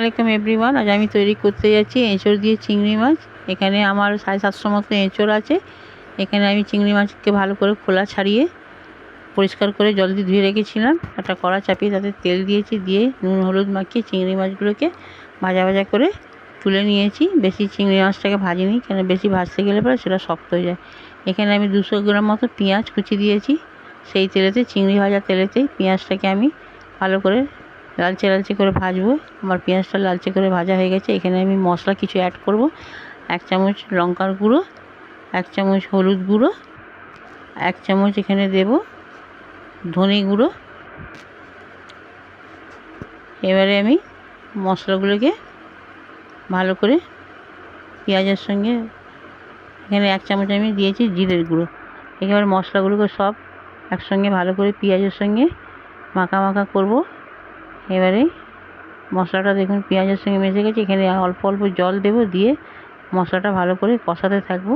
Welcome everyone. আজ আমি তৈরি করতে যাচ্ছি এঁচোড় দিয়ে চিংড়ি মাছ। এখানে আমার 750 মতো এঁচোড় আছে। এখানে আমি চিংড়ি মাছকে ভালো করে খোলা ছাড়িয়ে পরিষ্কার করে জল দিয়ে ধুয়ে রেখেছিলাম। একটা কড়া চাপিয়ে তাতে তেল দিয়েছি, দিয়ে নুন হলুদ মাখিয়ে চিংড়ি মাছগুলোকে ভাজা ভাজা করে তুলে নিয়েছি। বেশি চিংড়ি মাছটাকে ভাজিনি, কেন বেশি ভাজতে গেলে পরে সেটা শক্ত হয়ে যায়। এখানে আমি 200 গ্রাম মতো পেঁয়াজ কুচি দিয়েছি। সেই তেলেতে, চিংড়ি ভাজা তেলেতেই পেঁয়াজটাকে আমি ভালো করে লালচে লালচে করে ভাজবো। আমার পেঁয়াজটা লালচে করে ভাজা হয়ে গেছে। এখানে আমি মশলা কিছু অ্যাড করব। 1 চামচ লঙ্কার গুঁড়ো, 1 চামচ হলুদ গুঁড়ো, 1 চামচ এখানে দেব ধনে গুঁড়ো। এবারে আমি মশলাগুলোকে ভালো করে পেঁয়াজের সঙ্গে, এখানে 1 চামচ আমি দিয়েছি জিরের গুঁড়ো। এবার মশলাগুলোকে সব একসঙ্গে ভালো করে পেঁয়াজের সঙ্গে মাখা মাখা করব। এবারে মশলাটা দেখুন পেঁয়াজের সঙ্গে মিশে গেছে। এখানে অল্প অল্প জল দেব, দিয়ে মশলাটা ভালো করে কষাতে থাকবো।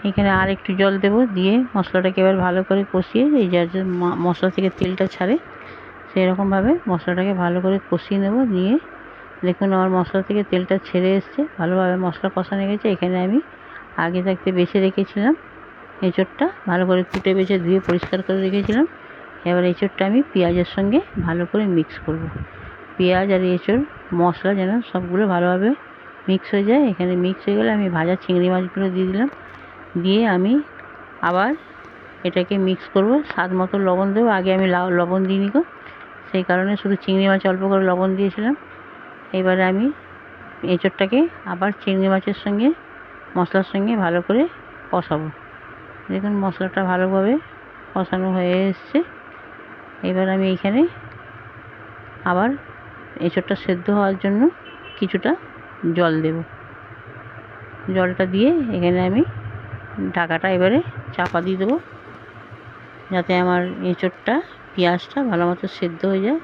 এখানে আর একটু জল দেব, দিয়ে মশলাটাকে এবার ভালো করে কষিয়ে, এই যে মশলা থেকে তেলটা ছাড়ে সেই রকমভাবে মশলাটাকে ভালো করে কষিয়ে নেব। নিয়ে দেখুন আমার মশলা থেকে তেলটা ছেড়ে এসছে, ভালোভাবে মশলা কষানো গেছে। এখানে আমি আগে থাকতে বেছে রেখেছিলাম এঁচোড়টা, ভালো করে কুটে বেছে ধুয়ে পরিষ্কার করে রেখেছিলাম। এবার এঁচোড়টা আমি পেঁয়াজের সঙ্গে ভালো করে মিক্স করব। পেঁয়াজ আর এঁচোড় মশলা যেন সবগুলো ভালোভাবে মিক্স হয়ে যায়। এখানে মিক্স হয়ে গেলে আমি ভাজা চিংড়ি মাছগুলো দিয়ে দিলাম। দিয়ে আমি আবার এটাকে মিক্স করব। স্বাদ মতো লবণ দেবো। আগে আমি লবণ দিইনি গো, সেই কারণে শুধু চিংড়ি মাছ অল্প করে লবণ দিয়েছিলাম। এবারে আমি এঁচোড়টাকে আবার চিংড়ি মাছের সঙ্গে মশলার সঙ্গে ভালো করে কষাবো। দেখুন মশলাটা ভালোভাবে কষানো হয়ে এসছে। এবার আমি এইখানে আবার এঁচোড়টা সেদ্ধ হওয়ার জন্য কিছুটা জল দেব। জলটা দিয়ে এখানে আমি ঢাকাটা এবারে চাপা দিয়ে দেবো, যাতে আমার এঁচোড়টা পেঁয়াজটা ভালো মতো সেদ্ধ হয়ে যায়।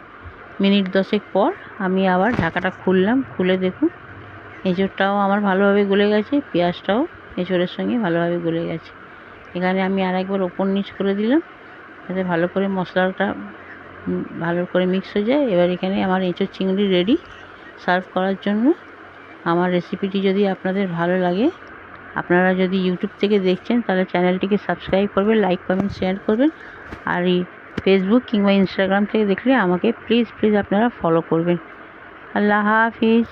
মিনিট 10 পর আমি আবার ঢাকাটা খুললাম। খুলে দেখুন এঁচোড়টাও আমার ভালোভাবে গলে গেছে, পেঁয়াজটাও এঁচোড়ের সঙ্গে ভালোভাবে গলে গেছে। এখানে আমি আরেকবার ওপর নিচ করে দিলাম, যাতে ভালো করে মশলাটা ভালো করে মিক্স হয়ে যায়। এবার এখানে আমার এঁচোড় চিংড়ি রেডি সার্ভ করার জন্য। আমার রেসিপিটি যদি আপনাদের ভালো লাগে, আপনারা যদি ইউটিউব থেকে দেখছেন তাহলে চ্যানেলটিকে সাবস্ক্রাইব করবেন, লাইক কমেন্ট শেয়ার করবেন। আর এই ফেসবুক কিংবা ইনস্টাগ্রাম থেকে দেখলে আমাকে প্লিজ আপনারা ফলো করবেন। আল্লাহ হাফিজ।